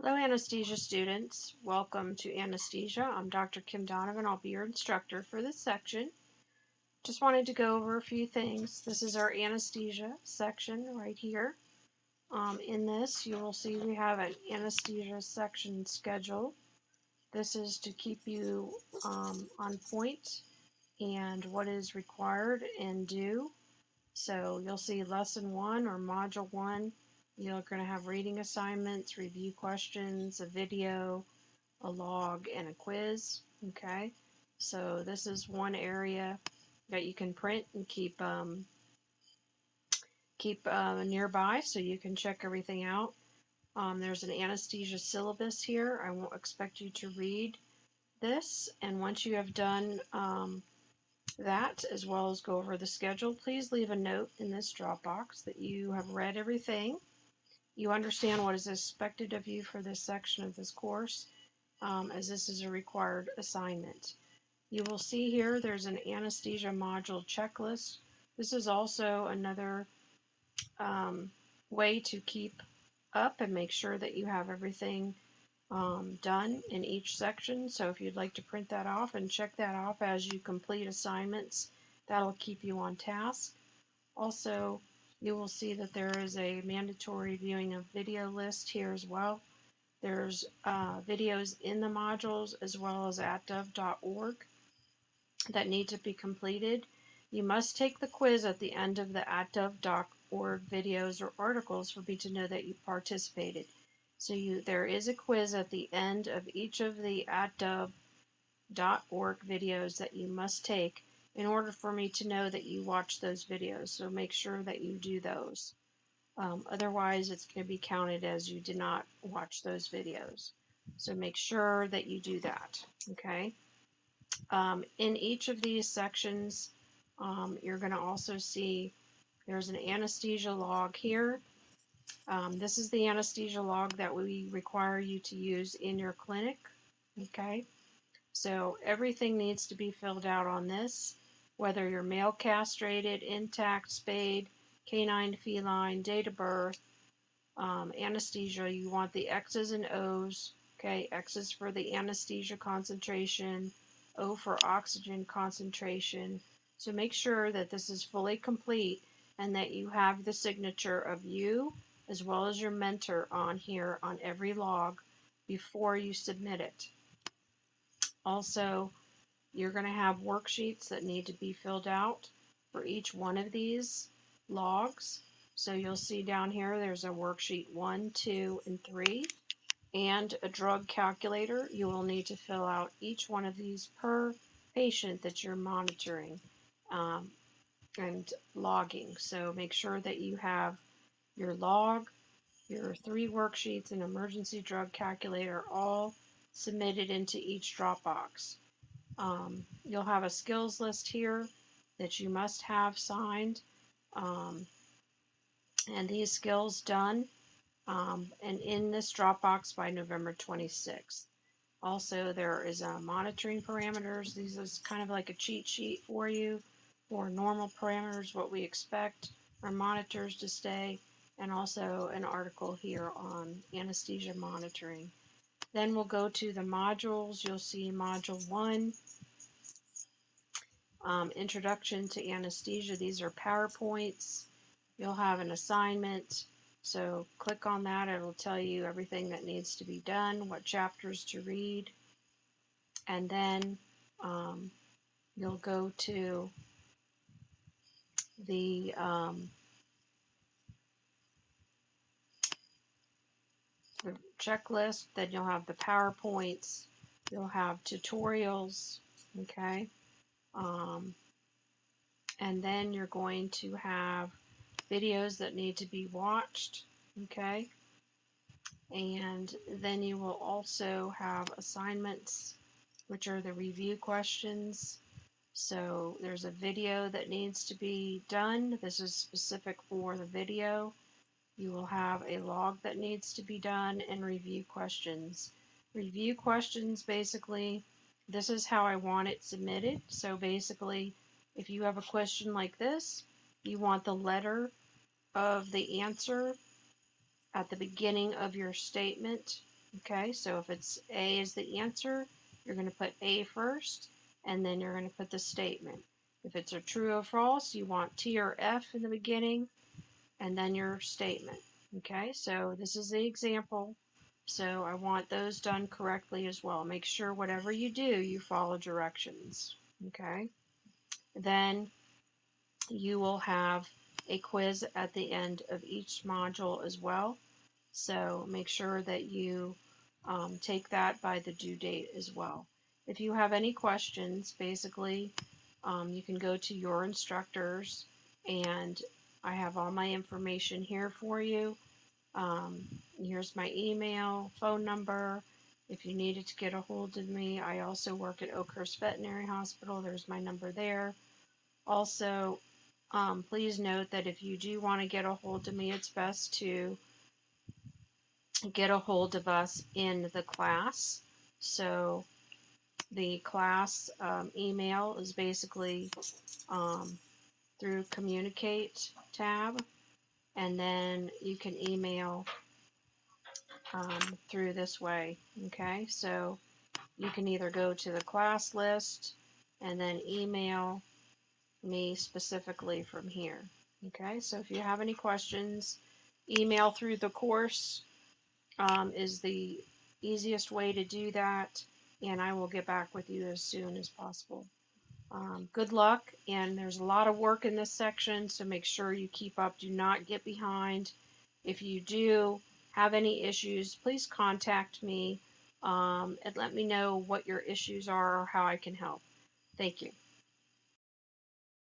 Hello, anesthesia students. Welcome to Anesthesia. I'm Dr. Kim Donovan. I'll be your instructor for this section. Just wanted to go over a few things. This is our anesthesia section right here. In this, you will see we have an anesthesia section schedule. This is to keep you on point and what is required and due. So you'll see lesson 1 or module 1. You're going to have reading assignments, review questions, a video, a log, and a quiz. Okay, so this is one area that you can print and keep nearby so you can check everything out. There's an anesthesia syllabus here. I won't expect you to read this, and once you have done that, as well as go over the schedule, please leave a note in this Dropbox that you have read everything. You understand what is expected of you for this section of this course, as this is a required assignment. You will see here there's an anesthesia module checklist. This is also another way to keep up and make sure that you have everything done in each section. So if you'd like to print that off and check that off as you complete assignments, that'll keep you on task. Also, you will see that there is a mandatory viewing of video list here as well. There's videos in the modules as well as at dov.org that need to be completed. You must take the quiz at the end of the at dov.org videos or articles for me to know that you participated. So there is a quiz at the end of each of the at dov.org videos that you must take in order for me to know that you watched those videos. So make sure that you do those. Otherwise, it's going to be counted as you did not watch those videos. So make sure that you do that. Okay. In each of these sections, you're going to also see there's an anesthesia log here. This is the anesthesia log that we require you to use in your clinic. Okay, so everything needs to be filled out on this, whether you're male castrated, intact, spayed, canine, feline, date of birth, anesthesia. You want the X's and O's. Okay, X is for the anesthesia concentration, O for oxygen concentration. So make sure that this is fully complete and that you have the signature of you as well as your mentor on here on every log before you submit it. Also, you're going to have worksheets that need to be filled out for each one of these logs. So you'll see down here there's a worksheet 1, 2, and 3. And a drug calculator. You will need to fill out each one of these per patient that you're monitoring and logging. So make sure that you have your log, your 3 worksheets, and emergency drug calculator all submitted into each Dropbox. You'll have a skills list here that you must have signed, and these skills done and in this Dropbox by November 26th. Also, there is monitoring parameters. These is kind of like a cheat sheet for you for normal parameters, what we expect our monitors to stay, and also an article here on anesthesia monitoring. Then we'll go to the modules. You'll see Module 1, Introduction to Anesthesia. These are PowerPoints. You'll have an assignment. So click on that. It'll tell you everything that needs to be done, what chapters to read. And then you'll go to the checklist. Then you'll have the PowerPoints. You'll have tutorials. Okay. And then you're going to have videos that need to be watched. Okay. And then you will also have assignments, which are the review questions. So there's a video that needs to be done. This is specific for the video. You will have a log that needs to be done and review questions. Review questions, basically, this is how I want it submitted. So basically, if you have a question like this, you want the letter of the answer at the beginning of your statement Okay, so if it's A is the answer, you're going to put A first, and then you're going to put the statement. If it's a true or false, you want T or F in the beginning, and then your statement. Okay, so this is the example. So I want those done correctly as well. Make sure whatever you do, you follow directions. Okay, then you will have a quiz at the end of each module as well. So make sure that you take that by the due date as well. If you have any questions, basically, you can go to your instructors, and I have all my information here for you. Here's my email, phone number. If you needed to get a hold of me, I also work at Oakhurst Veterinary Hospital. There's my number there. Also, please note that if you do want to get a hold of me, it's best to get a hold of us in the class. So the class email is basically through Communicate tab, and then you can email through this way. Okay, so you can either go to the class list and then email me specifically from here. Okay, so if you have any questions, email through the course is the easiest way to do that, and I will get back with you as soon as possible. Good luck, and there's a lot of work in this section, so make sure you keep up. Do not get behind. If you do have any issues, please contact me and let me know what your issues are or how I can help. Thank you.